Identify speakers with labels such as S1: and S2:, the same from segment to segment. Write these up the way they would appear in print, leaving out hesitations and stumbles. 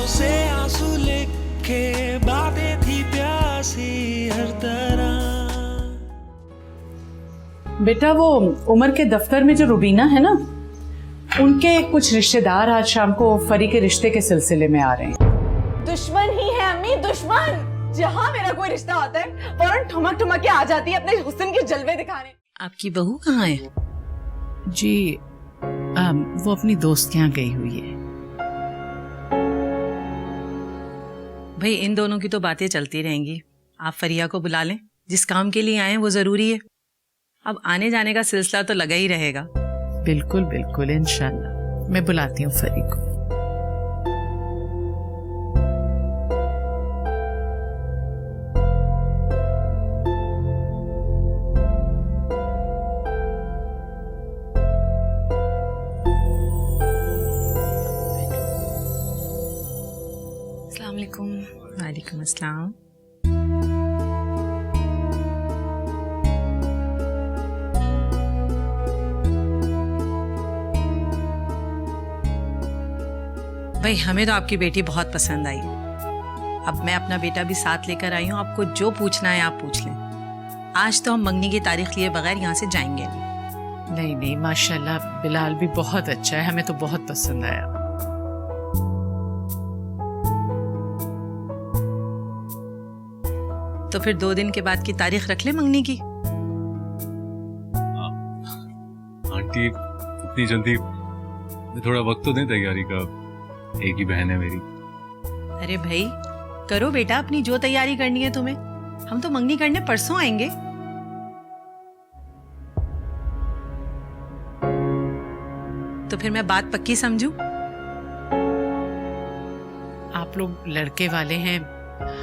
S1: से आंसू लेके बातें थी प्यासी हर तरह।
S2: बेटा वो उमर के दफ्तर में जो रुबीना है ना, उनके कुछ रिश्तेदार आज शाम को फरी के रिश्ते के सिलसिले में आ रहे हैं।
S3: दुश्मन ही है अम्मी, दुश्मन। जहाँ मेरा कोई रिश्ता आता है फौरन ठुमक ठुमक के आ जाती है अपने हुस्न के जलवे दिखाने।
S4: आपकी बहू कहाँ है?
S2: जी वो अपनी दोस्त के यहाँ गई हुई है।
S4: भाई इन दोनों की तो बातें चलती रहेंगी, आप फरिया को बुला लें। जिस काम के लिए आए हैं वो जरूरी है। अब आने जाने का सिलसिला तो लगा ही रहेगा।
S2: बिल्कुल बिल्कुल, इंशाल्लाह मैं बुलाती हूँ फरी को।
S4: अस्सलाम वालेकुम। वालेकुम अस्सलाम। भाई हमें तो आपकी बेटी बहुत पसंद आई। अब मैं अपना बेटा भी साथ लेकर आई हूँ। आपको जो पूछना है आप पूछ लें। आज तो हम मंगनी की तारीख लिए बगैर यहाँ से जाएंगे नहीं।
S2: नहीं माशाल्लाह बिलाल भी बहुत अच्छा है, हमें तो बहुत पसंद आया।
S4: तो फिर 2 दिन के बाद की तारीख रख ले मंगनी की।
S5: आंटी इतनी जल्दी थोड़ा वक्त तो दें तैयारी का, एक ही बहन है मेरी।
S4: अरे भाई करो बेटा अपनी जो तैयारी करनी है तुम्हें। हम तो मंगनी करने परसों आएंगे। तो फिर मैं बात पक्की समझूं?
S2: आप लोग लड़के वाले हैं,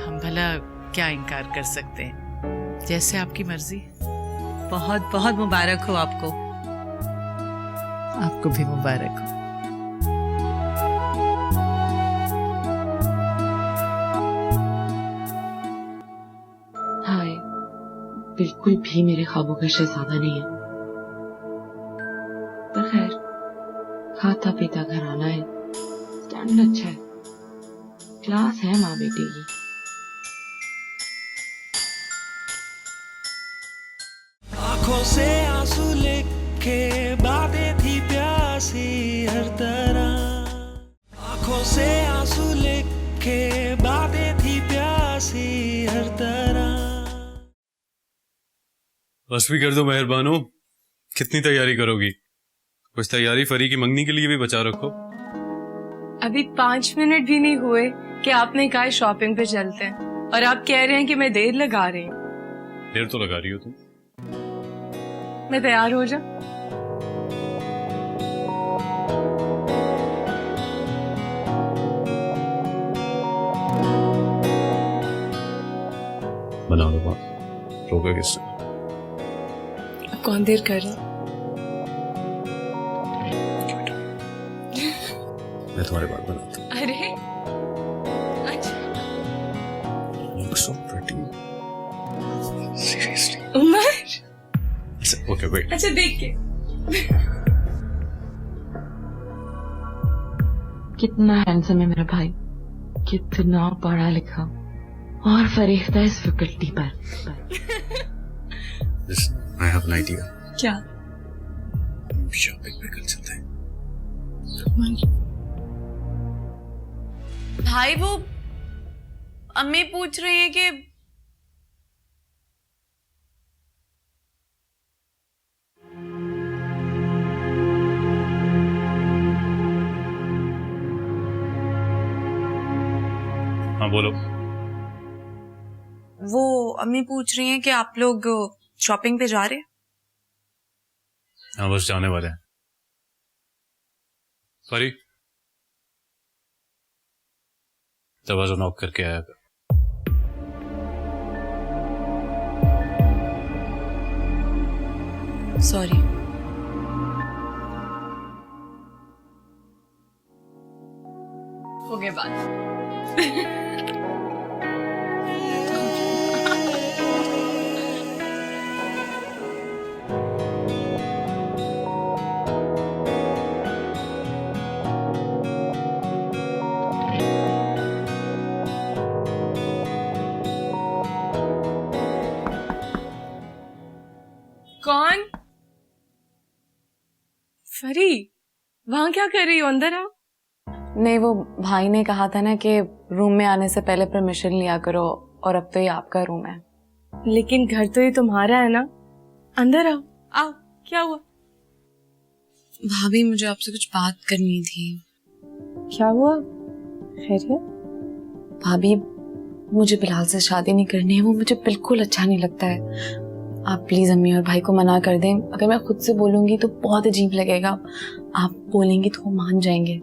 S2: हम भला क्या इनकार कर सकते हैं, जैसे आपकी मर्जी।
S4: बहुत बहुत मुबारक हो आपको।
S2: आपको भी मुबारक हो।
S6: हाय, बिल्कुल भी मेरे ख्वाबों का शहजादा नहीं है, पर खैर खाता पीता घराना है, स्टैंडर्ड अच्छा है, क्लास है माँ बेटे की।
S1: आंखों से आंसू लेके बातें थी प्यासी हर तरह। आंखों से आंसू लेके बातें थी प्यासी हर तरह।
S5: बस भी कर दो मेहरबानो। कितनी तैयारी करोगी? कुछ तैयारी फरी की मंगनी के लिए भी बचा रखो।
S7: अभी 5 मिनट भी नहीं हुए कि आपने कहा शॉपिंग पे चलते हैं, और आप कह रहे हैं कि मैं देर लगा रही हूँ।
S5: देर तो लगा रही हो तुम।
S7: मैं तैयार हो जा।
S5: बना लो बात, रोका किससे?
S7: अब कौन देर कर रहा है?
S5: मैं तुम्हारे बात बनाता हूँ।
S7: अरे अच्छा
S5: Look so pretty. Seriously.
S7: Umar,
S5: Okay, wait.
S7: अच्छा देख के।
S6: कितना हैंडसम है मेरा भाई, कितना पढ़ा लिखा और फरीख्ता इस फैकल्टी पर।
S5: Listen, I have an idea.
S7: क्या?
S5: शॉपिंग पे कल चलते हैं।
S3: भाई वो अम्मी पूछ रही है कि
S5: हाँ बोलो।
S3: वो अम्मी पूछ रही हैं कि आप लोग शॉपिंग पे जा रहे हैं।
S5: हाँ बस जाने वाले हैं। फरी दरवाजा नॉक करके आया कर।
S3: सॉरी।
S7: हो गए बात। क्या कर रही हो? अंदर आओ।
S3: नहीं, वो भाई ने कहा था ना कि रूम में आने से पहले परमिशन लिया करो, और अब तो ये आपका रूम है।
S7: लेकिन घर तो ये तुम्हारा है ना। अंदर आओ। आओ, क्या हुआ?
S6: भाभी, मुझे आपसे कुछ बात करनी थी।
S7: क्या हुआ? खैरियत?
S3: भाभी, मुझे बिलाल से शादी नहीं करनी है, वो मुझे बिल्कुल अच्छा नहीं लगता है। आप प्लीज अम्मी और भाई को मना कर दें। अगर मैं खुद से बोलूंगी तो बहुत अजीब लगेगा, आप बोलेंगी तो वो मान जाएंगे।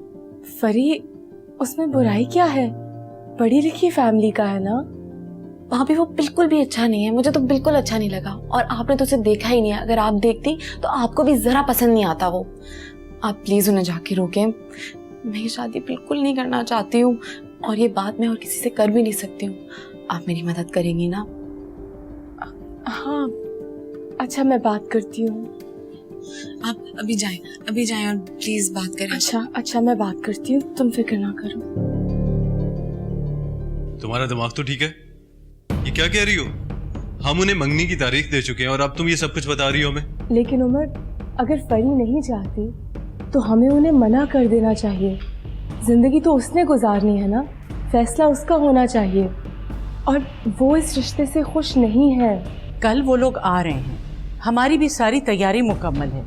S7: फरी, उसमें बुराई क्या है? पढ़ी लिखी फैमिली का है ना।
S3: भाभी, वो बिल्कुल भी अच्छा नहीं है, मुझे तो बिल्कुल अच्छा नहीं लगा। और आपने तो उसे देखा ही नहीं है, अगर आप देखती तो आपको भी जरा पसंद नहीं आता वो। आप प्लीज उन्हें जाके रोकें। मैं ये शादी बिल्कुल नहीं करना चाहती हूँ, और ये बात मैं और किसी से कर भी नहीं सकती हूँ। आप मेरी मदद करेंगी ना?
S7: हाँ, अच्छा, मैं बात करती हूँ।
S6: आप अभी जाएं और प्लीज बात करें।
S7: अच्छा, मैं बात करती हूँ, तुम फिक्र ना करो।
S5: तुम्हारा दिमाग तो ठीक है? ये क्या कह रही हो? हम उन्हें मंगनी की तारीख दे चुके हैं और अब तुम ये सब कुछ बता रही हो हमें?
S7: लेकिन उमर, अगर फरी नहीं चाहती तो हमें उन्हें मना कर देना चाहिए। जिंदगी तो उसने गुजारनी है ना, फैसला उसका होना चाहिए। और वो इस रिश्ते से खुश नहीं है।
S2: कल वो लोग आ रहे हैं, हमारी भी सारी तैयारी मुकम्मल है।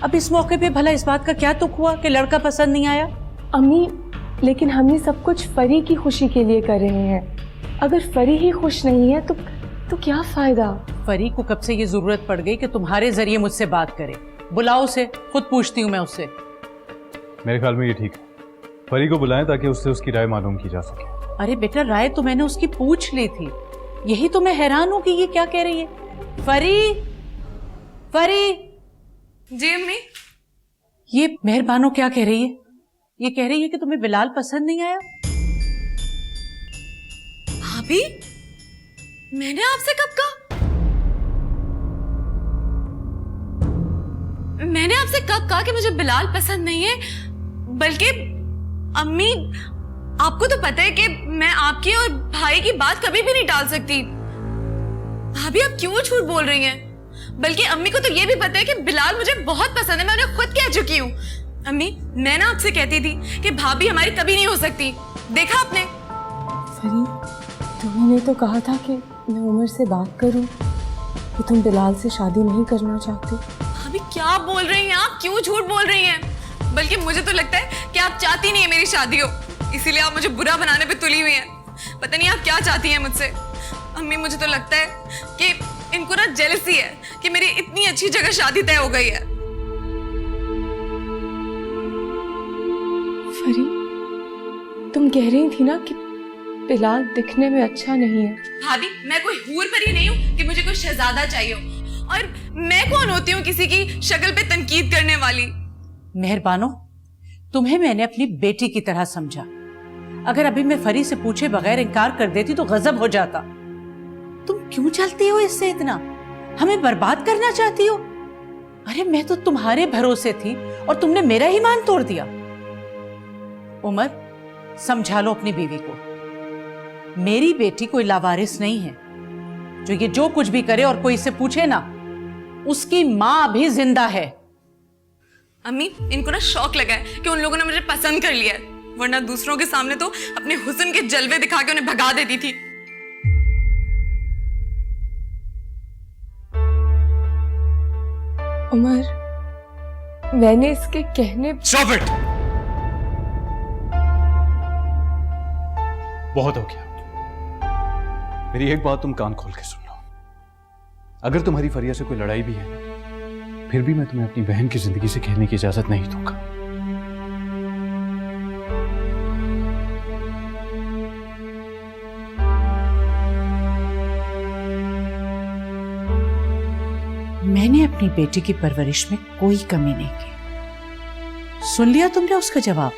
S2: अब इस मौके पे भला इस बात का क्या दुख हुआ कि लड़का पसंद नहीं आया?
S7: अम्मी, लेकिन हम ये सब कुछ फरी की खुशी के लिए कर रहे हैं। अगर फरी ही खुश नहीं है तो क्या फायदा?
S2: फरी को कब से ये जरूरत पड़ गई कि तुम्हारे जरिए मुझसे बात करे? बुलाओ उसे, खुद पूछती हूँ मैं उससे।
S5: मेरे ख्याल में ये ठीक है, फरी को बुलाएं ताकि उससे उसकी राय मालूम की जा सके।
S2: अरे बेटा, राय तो मैंने उसकी पूछ ली थी, यही तो मैं हैरान हूँ कि ये क्या कह रही है। फरी।
S7: जी अम्मी।
S2: ये मेहरबानो क्या कह रही है? ये कह रही है कि तुम्हें बिलाल पसंद नहीं आया।
S7: भाभी, मैंने आपसे कब कहा? मैंने आपसे कब कहा कि मुझे बिलाल पसंद नहीं है? बल्कि अम्मी, आपको तो पता है कि मैं आपकी और भाई की बात कभी भी नहीं टाल सकती। भाभी, आप क्यों झूठ बोल रही हैं? बल्कि अम्मी को तो ये भी पता है कि बिलाल मुझे बहुत पसंद है, मैं उन्हें खुद कह चुकी हूँ। अम्मी, मैं ना आपसे कहती थी कि भाभी हमारी कभी नहीं हो सकती, देखा आपने?
S8: फरी, तुमने तो कहा था कि मैं उमर से बात करूं कि तुम बिलाल से शादी नहीं करना चाहती।
S7: भाभी, क्या बोल रही हैं आप? क्यों झूठ बोल रही हैं? बल्कि मुझे तो लगता है कि आप चाहती नहीं है मेरी शादी हो, इसीलिए आप मुझे बुरा बनाने पे तुली हुई हैं। पता नहीं आप क्या चाहती हैं मुझसे। अम्मी, मुझे तो लगता है कि इनको ना जेलसी है कि मेरी इतनी अच्छी जगह शादी तय हो गई है।
S8: फरी, तुम कह रही थी ना कि बिलाल दिखने में अच्छा नहीं है।
S7: भाभी, मैं कोई हूर परी नहीं हूँ कि मुझे कोई शहजादा चाहिए हो। और मैं कौन होती हूँ किसी की शक्ल पे तनकीद करने वाली?
S2: मेहरबानो, तुम्हें मैंने अपनी बेटी की तरह समझा। अगर अभी मैं फरी से पूछे बगैर इनकार कर देती तो गजब हो जाता। तुम क्यों चलती हो इससे इतना? हमें बर्बाद करना चाहती हो? अरे मैं तो तुम्हारे भरोसे थी और तुमने मेरा ही मान तोड़ दिया। उमर, समझा लो अपनी बीवी को, मेरी बेटी कोई लावारिस नहीं है जो ये जो कुछ भी करे और कोई इससे पूछे ना, उसकी मां अभी जिंदा है।
S7: अम्मी, इनको ना शौक लगा है कि उन लोगों ने मुझे पसंद कर लिया है, वरना दूसरों के सामने तो अपने हुस्न के जलवे दिखा के उन्हें भगा देती थी।
S8: उमर, मैंने इसके कहने
S5: Stop it! बहुत हो गया। मेरी एक बात तुम कान खोल के सुन लो। अगर तुम्हारी फरिया से कोई लड़ाई भी है, फिर भी मैं तुम्हें अपनी बहन की जिंदगी से खेलने की इजाजत नहीं दूंगा।
S2: मैंने अपनी बेटी की परवरिश में कोई कमी नहीं की। सुन लिया तुमने उसका जवाब?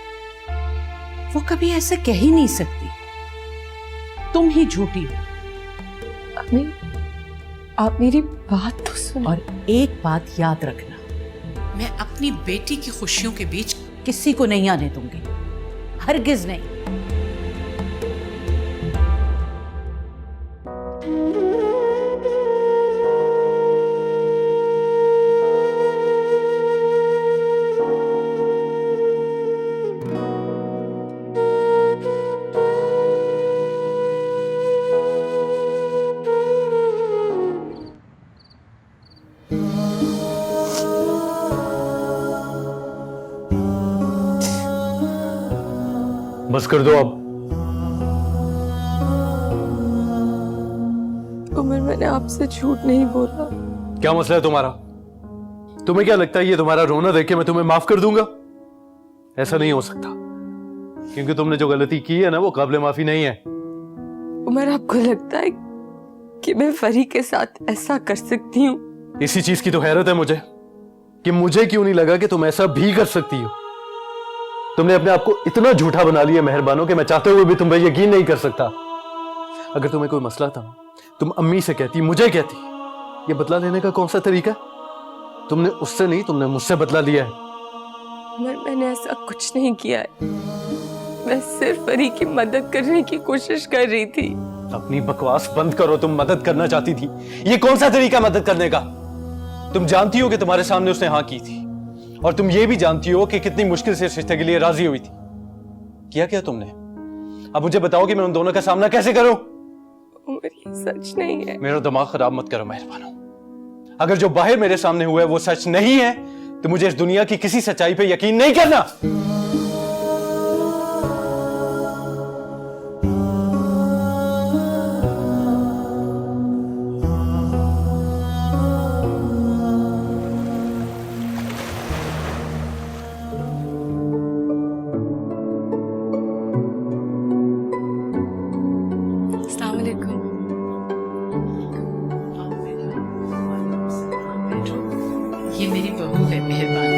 S2: वो कभी ऐसे कह ही नहीं सकती। तुम ही झूठी हो।
S8: अम्मी, आप मेरी बात तो सुनो।
S2: और एक बात याद रखना, मैं अपनी बेटी की खुशियों के बीच किसी को नहीं आने दूंगी, हरगिज नहीं।
S5: बस कर दो अब।
S8: उमर, मैंने आपसे झूठ नहीं बोला।
S5: क्या मसला है तुम्हारा? तुम्हें क्या लगता है ये तुम्हारा रोना देख के मैं तुम्हें माफ कर दूंगा? ऐसा नहीं हो सकता, क्योंकि तुमने जो गलती की है ना वो काबिल माफी नहीं है।
S8: उमर, आपको लगता है कि मैं फरी के साथ ऐसा कर सकती हूँ?
S5: इसी चीज की तो हैरत है मुझे कि मुझे क्यों नहीं लगा कि तुम ऐसा भी कर सकती हो। तुमने अपने आप को इतना झूठा बना लिया मेहरबानों कि मैं चाहते हुए भी तुम पे यकीन नहीं कर सकता। अगर तुम्हें कोई मसला था तुम अम्मी से कहती, मुझे कहती। ये बदला लेने का कौन सा तरीका है? तुमने उससे नहीं, तुमने मुझसे बदला लिया है।
S8: उमर, मैंने ऐसा कुछ नहीं किया है। मैं सिर्फ फरी की मदद करने की कोशिश कर रही थी।
S5: अपनी बकवास बंद करो। तुम मदद करना चाहती थी। ये कौन सा तरीका मदद करने का? तुम जानती हो कि तुम्हारे सामने उसने हाँ की थी, और तुम ये भी जानती हो कि कितनी मुश्किल से इस रिश्ते के लिए राजी हुई थी। किया क्या तुमने? अब मुझे बताओ कि मैं उन दोनों का सामना कैसे करूं?
S8: उमर, ये सच नहीं है।
S5: मेरा दिमाग खराब मत करो मेहरबानो। अगर जो बाहर मेरे सामने हुआ है वो सच नहीं है तो मुझे इस दुनिया की किसी सच्चाई पे यकीन नहीं करना।
S8: अस्सलाम वालेकुम।
S2: ये मेरी बहू है मेहरबान।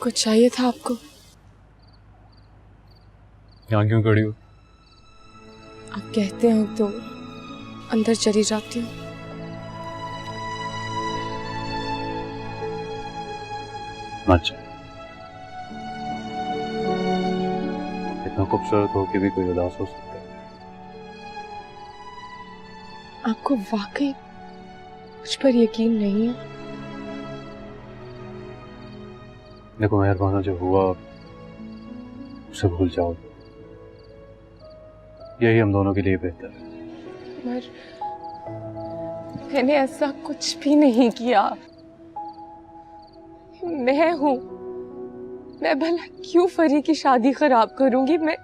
S8: कुछ चाहिए था आपको?
S5: यहां क्यों खड़ी हो?
S8: आप कहते हो तो अंदर चली जाती हूँ।
S5: अच्छा, इतना खूबसूरत हो के भी कोई उदास हो सकता है?
S8: आपको वाकई मुझ पर यकीन नहीं है?
S5: देखो मेहरबाना, जो हुआ उसे भूल जाओ। यही हम दोनों के लिए बेहतर है।
S8: मगर मैंने ऐसा कुछ भी नहीं किया। मैं हूं, मैं भला क्यों फरी की शादी खराब करूंगी? मैं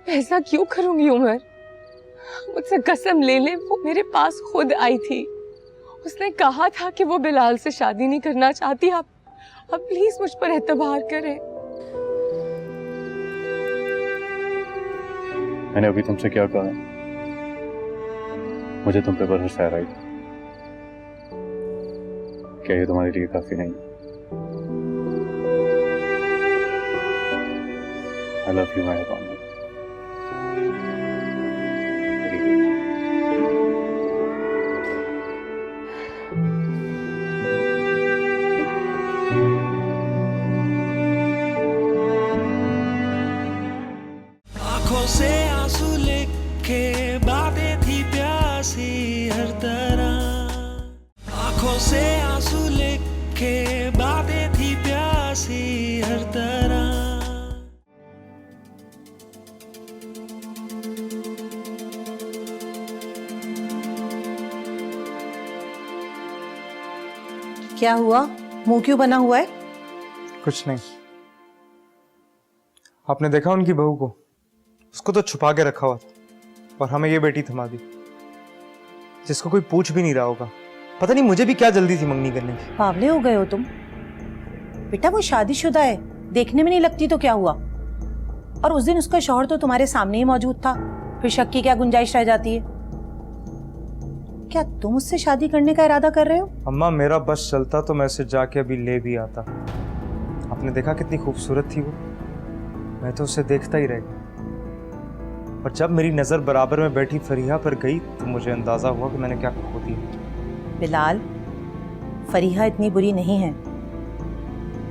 S8: ऐसा क्यों करूंगी? उमर, मुझसे कसम ले ले, वो मेरे पास खुद आई थी। उसने कहा था कि वो बिलाल से शादी नहीं करना चाहती। अब प्लीज मुझ पर एतबार करें।
S5: मैंने अभी तुमसे क्या कहा? मुझे तुम पे भरोसा है, राइट? क्या ये तुम्हारे लिए काफी नहीं? आई लव यू मेहरबान।
S1: आंखों से आंसू लेके बातें थी प्यासी हर तरह। आंखों से आंसू लेके बातें थी प्यासी हर तरह।
S9: क्या हुआ? मुंह क्यों बना हुआ है?
S10: कुछ नहीं। आपने देखा उनकी बहू को? उसको तो छुपा के रखा हुआ था और हमें ये बेटी थमा दी, जिसको कोई पूछ भी नहीं रहा होगा। पता नहीं मुझे भी क्या जल्दी थी मंगनी करने की।
S9: पागले हो गए हो तुम? बेटा वो शादीशुदा है, देखने में नहीं लगती तो क्या हुआ? और उस दिन उसका शौहर तो तुम्हारे सामने ही मौजूद था। फिर शक की क्या गुंजाइश रह जाती है? क्या तुम उससे शादी करने का इरादा कर रहे हो?
S10: अम्मा मेरा बस चलता तो मैं उसे जाके अभी ले भी आता। आपने देखा कितनी खूबसूरत थी वो, मैं तो उसे देखता ही रह गया। और जब मेरी नजर बराबर में बैठी फरीहा पर गई तो मुझे अंदाजा हुआ कि मैंने क्या खो दिया।
S9: बिलाल, फरीहा इतनी बुरी नहीं है।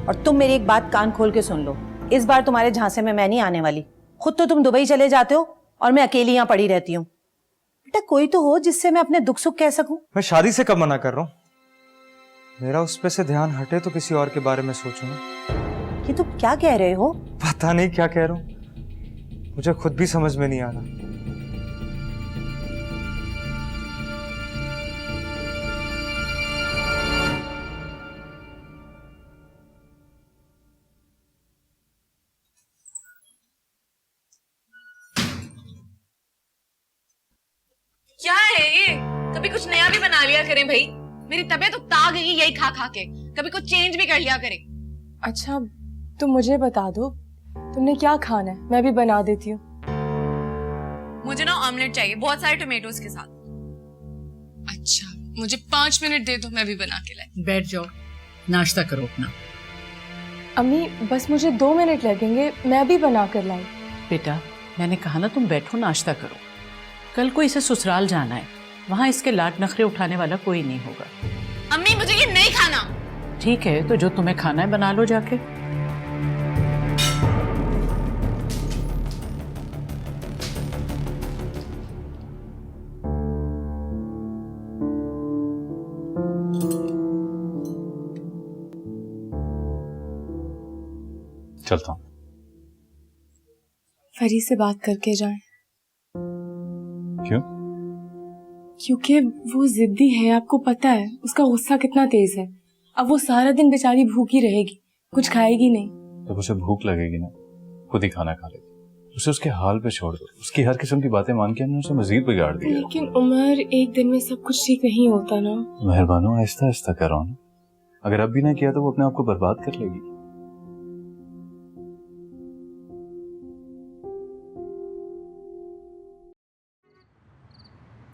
S9: और तुम मेरी एक बात कान खोल के सुन लो, इस बार तुम्हारे झांसे में मैं नहीं आने वाली। खुद तो तुम दुबई चले जाते हो और मैं अकेली यहाँ पड़ी रहती हूँ। बेटा कोई तो हो जिससे मैं अपने दुख सुख कह सकूं।
S10: मैं शादी से कब मना कर रहा हूँ? मेरा उस पे से ध्यान हटे तो किसी और के बारे में सोचूं ना।
S9: ये तुम क्या कह रहे हो?
S10: पता नहीं क्या कह रहा हूँ, मुझे खुद भी समझ में नहीं आ रहा।
S7: क्या है ये? कभी कुछ नया भी बना लिया करें भाई। मेरी तबीयत तो ता गई यही खा खा के। कभी कुछ चेंज भी कर लिया करें।
S8: अच्छा तुम मुझे बता दो तुमने क्या खाना है, मैं भी बना देती हूँ।
S7: मुझे ना ऑमलेट चाहिए, बहुत सारे टोमेटोज के साथ। अच्छा मुझे 5 मिनट दे दो, मैं भी बना के लाई।
S2: बैठ जाओ, नाश्ता करो अपना।
S8: अम्मी बस मुझे 2 मिनट लगेंगे, मैं भी बना कर लाई।
S2: बेटा मैंने कहा ना तुम बैठो नाश्ता करो। कल को इसे ससुराल जाना है, वहाँ इसके लाड नखरे उठाने वाला कोई नहीं होगा।
S7: अम्मी मुझे ये नहीं खाना।
S2: ठीक है तो जो तुम्हें खाना है बना लो जाके।
S5: चलता हूँ।
S8: फरी से बात करके जाएं।
S5: क्यों?
S8: क्योंकि वो जिद्दी है, आपको पता है उसका गुस्सा कितना तेज है। अब वो सारा दिन बेचारी भूखी रहेगी, कुछ खाएगी नहीं।
S11: जब उसे भूख लगेगी ना खुद ही खाना खा लेगी। उसे उसके हाल पे छोड़ दो। उसकी हर किस्म की बातें मान के हमने उसे मजीद बिगाड़ दिया।
S8: लेकिन उमर एक दिन में सब कुछ ठीक नहीं होता ना।
S11: मेहरबानो आहिस्ता आहिस्ता कर रहा हूँ। अगर अब भी ना किया तो वो अपने आप को बर्बाद कर लेगी।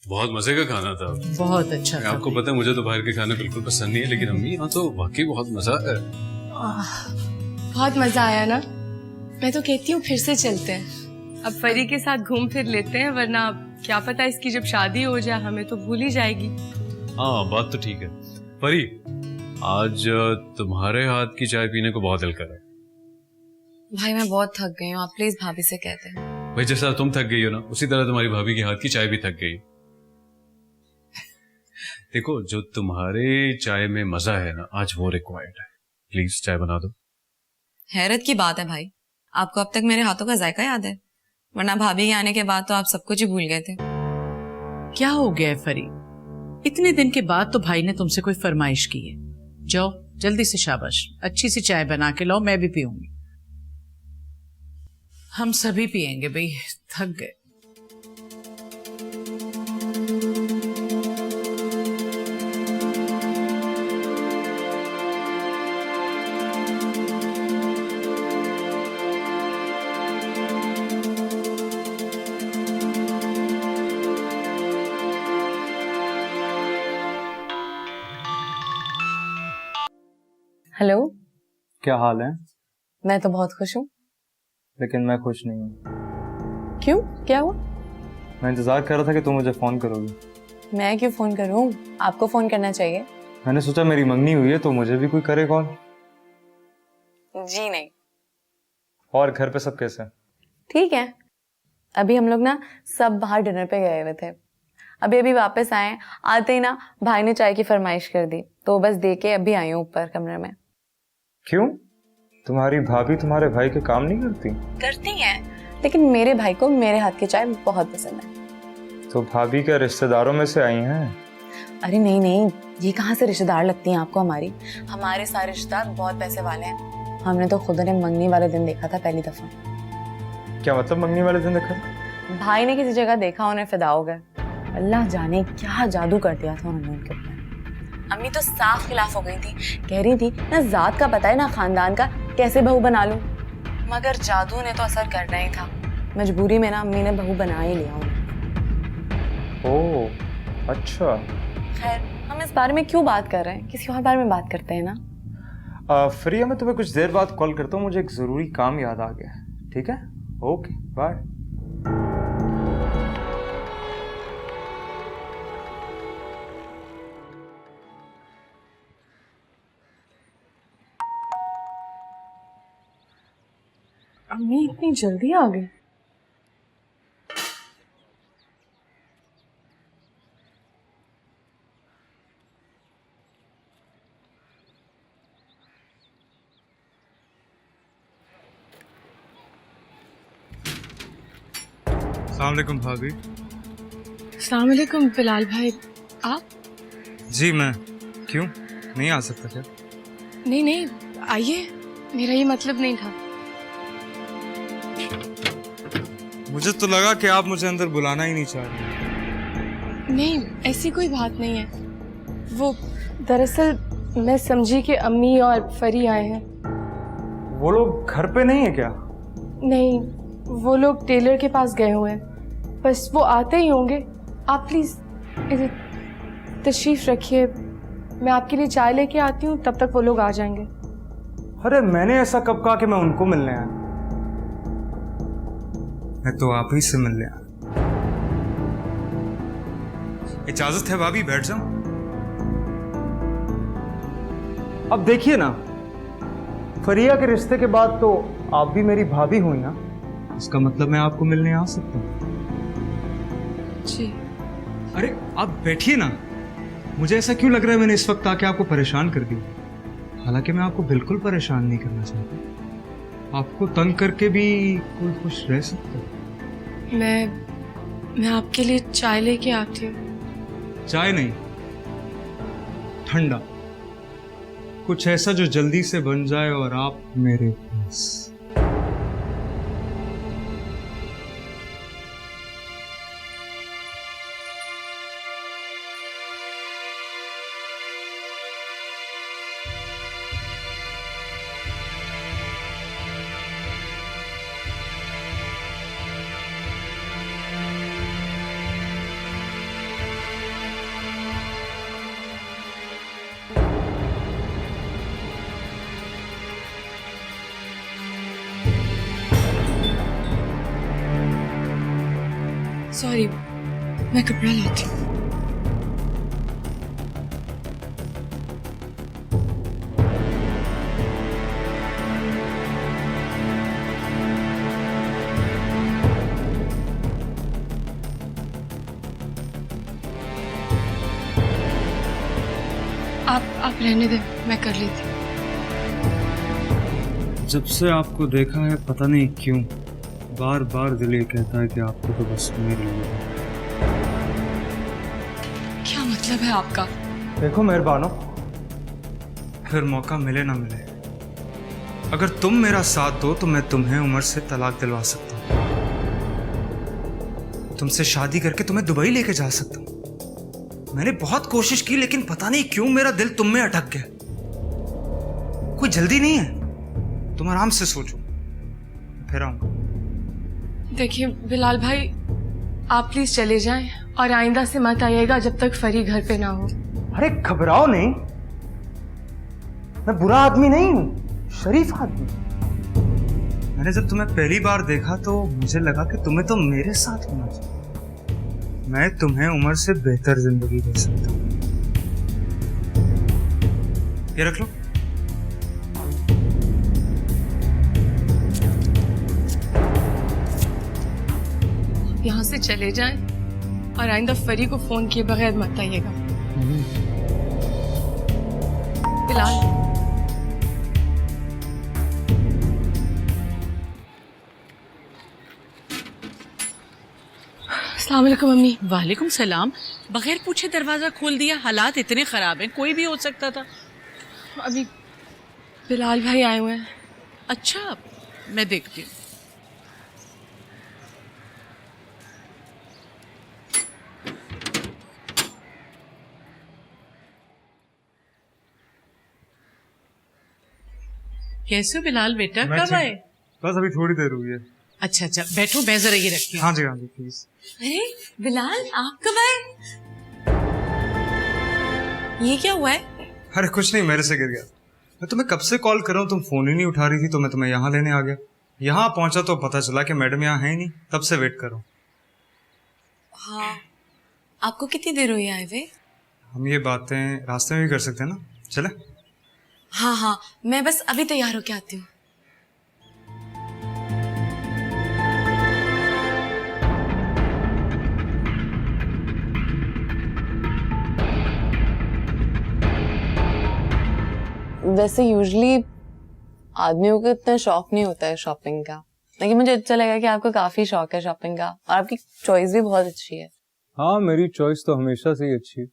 S12: बहुत मजे का खाना था।
S2: बहुत अच्छा था।
S12: आपको पता है मुझे तो बाहर के खाने बिल्कुल पसंद नहीं है, लेकिन अम्मी यहाँ तो वाकई बहुत मजा है।
S8: बहुत मजा आया ना। मैं तो कहती हूँ फिर से चलते हैं, अब फरी के साथ घूम फिर लेते हैं, वरना क्या पता इसकी जब शादी हो जाए हमें तो भूल ही जाएगी।
S12: हाँ बात तो ठीक है। फरी आज तुम्हारे हाथ की चाय पीने को बहुत दिल कर रहा है।
S3: भाई मैं बहुत थक गई हूँ, आप प्लीज भाभी से कहते हैं।
S12: भाई जैसा तुम थक गई हो ना, उसी तरह तुम्हारी भाभी के हाथ की चाय भी थक गई। देखो जो तुम्हारे चाय में मजा है ना, आज वो रिक्वायर्ड है। प्लीज चाय बना दो।
S3: हैरत की बात है भाई, आपको अब तक मेरे हाथों का जायका याद है, वरना भाभी के आने के बाद तो आप सब कुछ ही भूल गए थे।
S2: क्या हो गया है फरी? इतने दिन के बाद तो भाई ने तुमसे कोई फरमाइश की है। जाओ जल्दी से, शाबाश, अच्छी सी चाय बना के लाओ, मैं भी पीऊंगी। हम सभी पिएंगे भाई, थक गए।
S8: हेलो,
S10: क्या हाल है?
S8: मैं तो बहुत खुश हूँ।
S10: लेकिन मैं खुश नहीं हूँ।
S8: क्यों, क्या हुआ?
S10: मैं इंतजार कर रहा था कि तुम मुझे फोन करोगी।
S8: मैं क्यों फोन करूँ, आपको फोन करना चाहिए।
S10: मैंने सोचा मेरी मंगनी हुई है तो मुझे भी कोई करे कॉल।
S8: जी नहीं।
S10: और घर पे सब कैसे हैं?
S3: ठीक है, अभी हम लोग ना सब बाहर डिनर पे गए हुए थे, अभी वापस आए। आते ही ना भाई ने चाय की फरमाइश कर दी, तो बस दे के अभी आई हूँ ऊपर कमरे में।
S10: क्यों? तुम्हारी भाभी तुम्हारे भाई के काम नहीं करती?
S3: करती हैं, लेकिन मेरे भाई को मेरे हाथ की चाय बहुत पसंद है।
S10: तो भाभी के रिश्तेदारों में से आई हैं?
S3: अरे नहीं नहीं, ये कहाँ से रिश्तेदार लगती हैं आपको हमारे सारे रिश्तेदार बहुत पैसे वाले हैं। हमने तो खुद ने मंगनी वाले दिन देखा था पहली दफा।
S10: क्या मतलब मंगनी वाले दिन देखा?
S3: भाई ने किसी जगह देखा, उन्हें फिदा हो गए। अल्लाह जाने क्या जादू कर दिया था उन्होंने उनके ऊपर। अम्मी तो साफ खिलाफ हो गई थी, कह रही थी ना जात का पता है ना खानदान का, कैसे बहू बना लूं। मगर जादू ने तो असर करना ही था। मजबूरी में ना अम्मी ने बहू बना ही लिया उन्हें।
S10: ओह अच्छा।
S3: खैर हम इस बारे में क्यों बात कर रहे हैं, किसी और बारे में बात करते हैं ना।
S10: फ्रिया, मैं तुम्हें कुछ देर बाद कॉल करता हूँ, मुझे एक ज़रूरी काम याद आ गया है। ठीक है, ओके बाय।
S8: अम्मी इतनी जल्दी आ गई?
S10: अस्सलाम वालेकुम भाभी।
S8: अस्सलाम वालेकुम बिलाल भाई, आप?
S10: जी मैं, क्यों नहीं आ सकता क्या?
S8: नहीं नहीं, आइए, मेरा ये मतलब नहीं था।
S10: मुझे तो लगा कि आप मुझे अंदर बुलाना ही नहीं चाह रहे।
S8: नहीं, ऐसी कोई बात नहीं है। वो दरअसल मैं समझी कि अम्मी और फरी आए हैं।
S10: वो लोग घर पे नहीं है क्या?
S8: नहीं, वो लोग टेलर के पास गए हुए हैं, बस वो आते ही होंगे। आप प्लीज इधर तशरीफ रखिए, मैं आपके लिए चाय लेके आती हूँ, तब तक वो लोग आ जाएंगे।
S10: अरे मैंने ऐसा कब कहा कि मैं उनको मिलने आया? मैं तो आप ही से मिलने आया। इजाजत है भाभी, बैठ जाओ। अब देखिए ना, फरिया के रिश्ते के बाद तो आप भी मेरी भाभी हुई ना, इसका मतलब मैं आपको मिलने आ सकता हूँ।
S8: जी।
S10: अरे आप बैठिए ना। मुझे ऐसा क्यों लग रहा है मैंने इस वक्त आके आपको परेशान कर दिया? हालांकि मैं आपको बिल्कुल परेशान नहीं करना चाहता। आपको तंग करके भी कोई खुश रह सकता है।
S8: मैं आपके लिए चाय लेके आती हूँ।
S10: चाय नहीं, ठंडा कुछ ऐसा जो जल्दी से बन जाए और आप मेरे पास।
S8: सॉरी, मैं कपड़ा लाती हूँ। आप रहने दें, मैं कर लेती हूँ।
S10: जब से आपको देखा है पता नहीं क्यों बार बार दिल ये कहता है कि आपको तो बस मेरे लिए।
S8: क्या मतलब है आपका?
S10: देखो मेहरबानो, फिर मौका मिले ना मिले, अगर तुम मेरा साथ दो तो मैं तुम्हें उमर से तलाक दिलवा सकता हूँ, तुमसे शादी करके तुम्हें दुबई लेके जा सकता हूँ। मैंने बहुत कोशिश की लेकिन पता नहीं क्यों मेरा दिल तुम में अटक गया। कोई जल्दी नहीं है, तुम आराम से सोचो, फिर आऊंगा।
S8: देखिए बिलाल भाई, आप प्लीज चले जाएं और आइंदा से मत आइएगा जब तक फरी घर पे ना हो।
S10: अरे घबराओ नहीं, मैं बुरा आदमी नहीं हूं, शरीफ आदमी। मैंने जब तुम्हें पहली बार देखा तो मुझे लगा कि तुम्हें तो मेरे साथ होना चाहिए। मैं तुम्हें उम्र से बेहतर जिंदगी दे सकता हूं। ये रख लो।
S8: यहाँ से चले जाएं और आइंदा फरी को फोन किए बगैर मत आइएगा। बिलाल, अस्सलाम वालेकुम मम्मी।
S2: वालेकुम सलाम। बगैर पूछे दरवाजा खोल दिया, हालात इतने खराब हैं, कोई भी हो सकता था।
S8: अभी बिलाल भाई आए हुए हैं।
S2: अच्छा, मैं देखती हूँ। कैसे हो बिलाल बेटा, कब आए?
S10: बस अभी थोड़ी देर हुई है।
S2: अच्छा अच्छा बैठो, मैं जरा ये रखती हूँ।
S10: हाँ जी प्लीज।
S7: अरे बिलाल, आप कब आए? ये क्या हुआ है?
S10: अरे कुछ नहीं, मेरे से गिर गया। मैं तुम्हें कब से कॉल कर रहा हूँ, तुम फोन ही नहीं उठा रही थी, तो मैं तुम्हें यहाँ लेने आ गया। यहाँ पहुंचा तो पता चला कि मैडम यहाँ है ही नहीं, तब से वेट कर रहा हूँ।
S7: हाँ, आपको कितनी देर हुई आए हुए?
S10: हम ये बातें रास्ते में भी कर सकते हैं ना, चले?
S7: हाँ हाँ, मैं बस अभी तैयार होके आती हूँ।
S3: वैसे यूजुअली आदमियों को इतना शौक नहीं होता है शॉपिंग का, लेकिन मुझे अच्छा लगा कि आपको काफी शौक है शॉपिंग का, और आपकी चॉइस भी बहुत अच्छी है।
S10: हाँ, मेरी चॉइस तो हमेशा से ही अच्छी है,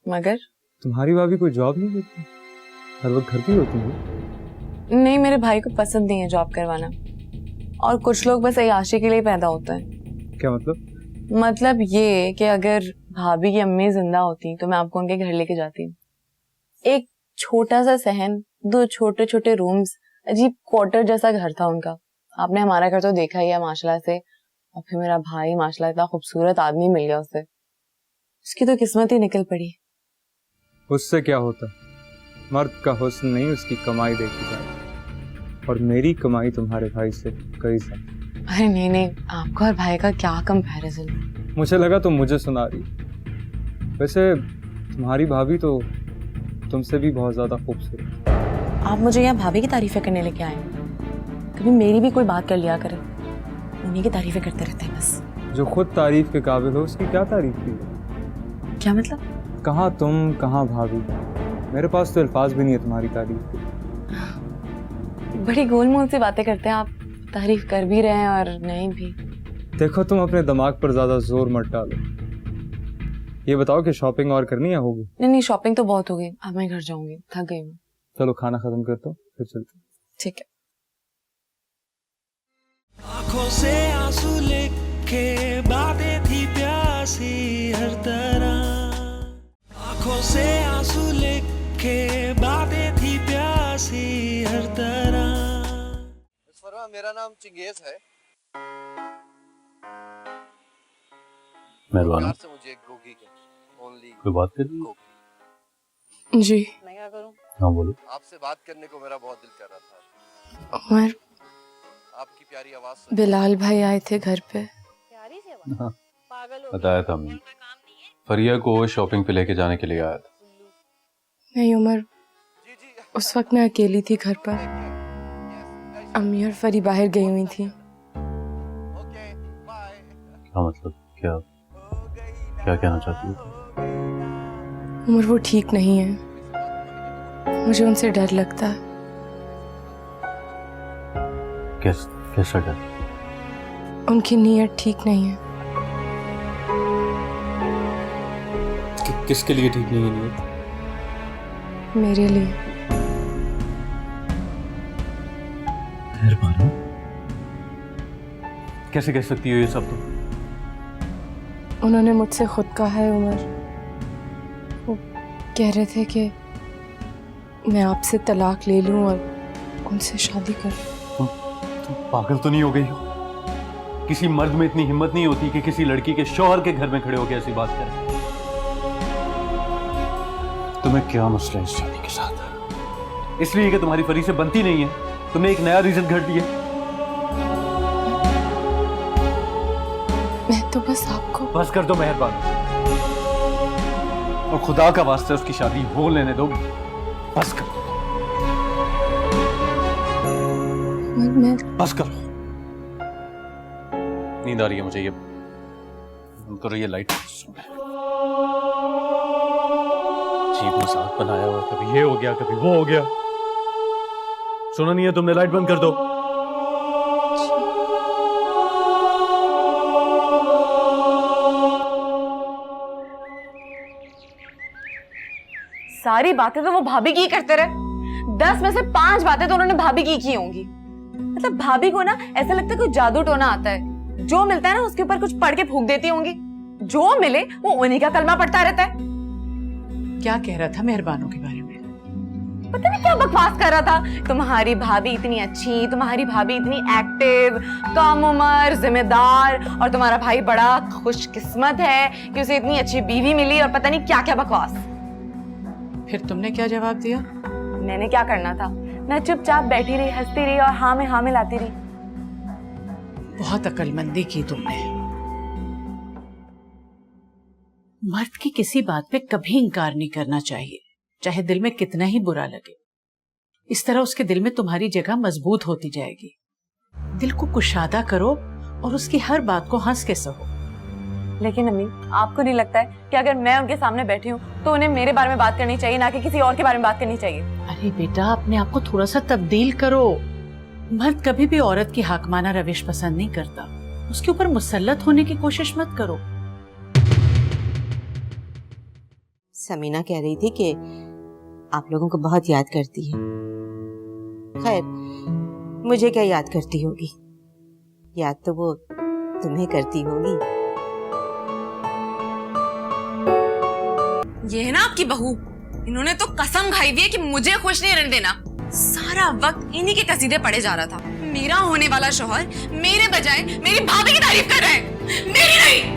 S10: मगर तुम्हारी भाभी कोई जॉब नहीं करती, हर वक्त घर की होती है।
S3: नहीं, मेरे भाई को पसंद नहीं है जॉब करवाना, और कुछ लोग बस अय्याशी के लिए पैदा होते हैं।
S10: क्या मतलब?
S3: मतलब ये कि अगर भाभी की अम्मी जिंदा होती तो मैं आपको उनके घर लेके जाती। एक छोटा सा सहन, 2 छोटे छोटे रूम्स, अजीब क्वार्टर जैसा घर था उनका। आपने हमारा घर तो देखा ही है माशाल्लाह से, और फिर मेरा भाई माशाल्लाह इतना खूबसूरत आदमी मिल गया उसे, उसकी तो किस्मत ही निकल पड़ी।
S10: उससे क्या होता, मर्द का हुस्न नहीं उसकी कमाई देखी जाए, और मेरी कमाई तुम्हारे भाई से कई ज्यादा।
S3: अरे नहीं नहीं, आपका और भाई का क्या कंपैरिजन है।
S10: मुझे लगा तुम मुझे सुना रही, वैसे तुम्हारी भाभी तो तुमसे भी बहुत ज्यादा खूबसूरत।
S3: आप मुझे यहाँ भाभी की तारीफें करने लेके आए, कभी मेरी भी कोई बात कर लिया करे, उन्हीं की तारीफें करते रहते हैं बस।
S10: जो खुद तारीफ के काबिल हो उसकी क्या तारीफ की?
S3: क्या मतलब?
S10: कहाँ तुम कहाँ भाभी, मेरे पास तो अल्फाज भी नहीं है तुम्हारी तारीफ की।
S3: बड़ी गोलमोल सी बातें करते हैं आप, तारीफ कर भी रहे हैं और नहीं भी।
S10: देखो तुम अपने दिमाग पर ज्यादा जोर मत डालो, ये बताओ कि शॉपिंग और करनी है होगी?
S3: नहीं, शॉपिंग तो बहुत हो गई, अब मैं घर जाऊंगी, थक गई हूँ।
S10: चलो खाना खत्म करता हूँ फिर चलते।
S3: ठीक है।
S1: आंखों से आंसू लेके बातें थी प्यासी हर तरह, आंखों से आंसू लेके बातें थी प्यासी हर तरह।
S13: मेरा नाम चिंगेज है।
S11: मेहरबान
S13: से मुझे एक गोगी के ओनली
S11: कोई बात कर रही?
S3: जी।
S9: मैं क्या करूं?
S11: हाँ बोलो।
S13: आपसे बात करने को मेरा बहुत दिल कर रहा था।
S3: उमर,
S13: आपकी प्यारी आवाज से।
S3: बिलाल भाई आए थे घर पे।
S9: प्यारी सी आवाज।
S11: हाँ
S9: पागल हो
S11: बताया था हमने, फरिया को शॉपिंग पे लेके जाने के लिए आया था।
S3: नहीं उमर, उस वक्त मैं अकेली थी घर पर, अम्मी और फरी बाहर गई हुई थी।
S11: क्या मतलब, क्या क्या कहना चाहती हो?
S3: उमर वो ठीक नहीं है, मुझे उनसे डर लगता है।
S11: कैसा डर?
S3: उनकी नीयत ठीक नहीं है।
S5: किसके लिए ठीक नहीं है नीयत?
S3: मेरे लिए।
S11: मेहरबान।
S5: कैसे कह सकती हो ये सब तुम?
S3: उन्होंने मुझसे खुद कहा है उमर, वो कह रहे थे कि मैं आपसे तलाक ले लूं और उनसे शादी कर लूं।
S5: तुम पागल तो नहीं हो गई हो? किसी मर्द में इतनी हिम्मत नहीं होती कि किसी लड़की के शौहर के घर में खड़े होकर ऐसी बात करे।
S11: तुम्हें क्या मसला है इस शादी के साथ?
S5: इसलिए कि तुम्हारी फरी से बनती नहीं है, तुमने एक नया रीजन घड़ दिया।
S3: मैं तो बस आपको।
S5: बस कर दो मेहरबान, और खुदा का वास्ते उसकी शादी हो लेने दो, बस कर दो।
S3: मैं
S5: बस करो, नींद आ रही है मुझे, ये बंद करो ये लाइट। जीव मजाक बनाया हुआ, कभी ये हो गया कभी वो हो गया। सुना नहीं है तुमने? लाइट बंद कर दो।
S3: सारी बातें तो वो भाभी की करते रहे, 10 में से 5 बातें तो उन्होंने भाभी की होंगी। मतलब भाभी को ना ऐसा लगता है कोई जादू टोना आता है, जो मिलता है ना उसके ऊपर कुछ पढ़ के फूंक देती होंगी, जो मिले वो उन्हीं का कलमा पढ़ता रहता है।
S2: क्या कह रहा था मेहरबानों के बारे में?
S3: पता नहीं क्या बकवास कर रहा था। तुम्हारी भाभी इतनी अच्छी, तुम्हारी भाभी इतनी एक्टिव, कम उम्र, जिम्मेदार, और तुम्हारा भाई बड़ा खुशकिस्मत है कि उसे इतनी अच्छी बीवी मिली, और पता नहीं क्या क्या बकवास।
S2: फिर तुमने क्या जवाब दिया?
S3: मैंने क्या करना था, मैं चुपचाप बैठी रही, हंसती रही और हाँ में हाँ मिलाती रही।
S2: बहुत अक्लमंदी की तुमने। मर्द की किसी बात पे कभी इंकार नहीं करना चाहिए, चाहे दिल में कितना ही बुरा लगे। इस तरह उसके दिल में तुम्हारी जगह मजबूत होती जाएगी। दिल को कुशादा करो और उसकी हर बात को हंस के सहो।
S3: लेकिन अम्मी, आपको नहीं लगता है कि अगर मैं उनके सामने बैठी हूँ तो उन्हें मेरे बारे में बात करनी चाहिए, ना कि किसी और के बारे में बात करनी चाहिए?
S2: अरे बेटा, अपने आप को थोड़ा सा तब्दील करो। मर्द कभी भी औरत की हाकमाना रविश पसंद नहीं करता। उसके ऊपर मुसल्लत होने की कोशिश मत करो।
S9: समीना कह रही थी कि आप लोगों को बहुत याद करती है। खैर, मुझे क्या याद करती होगी, याद तो वो तुम्हें करती होगी।
S7: ये है ना आपकी बहू, इन्होंने तो कसम खाई हुई है कि मुझे खुश नहीं रहने देना। सारा वक्त इन्हीं के कसीदे पड़े जा रहा था। मेरा होने वाला शौहर मेरे बजाय मेरी भाभी की तारीफ कर रहा है, मेरी नहीं।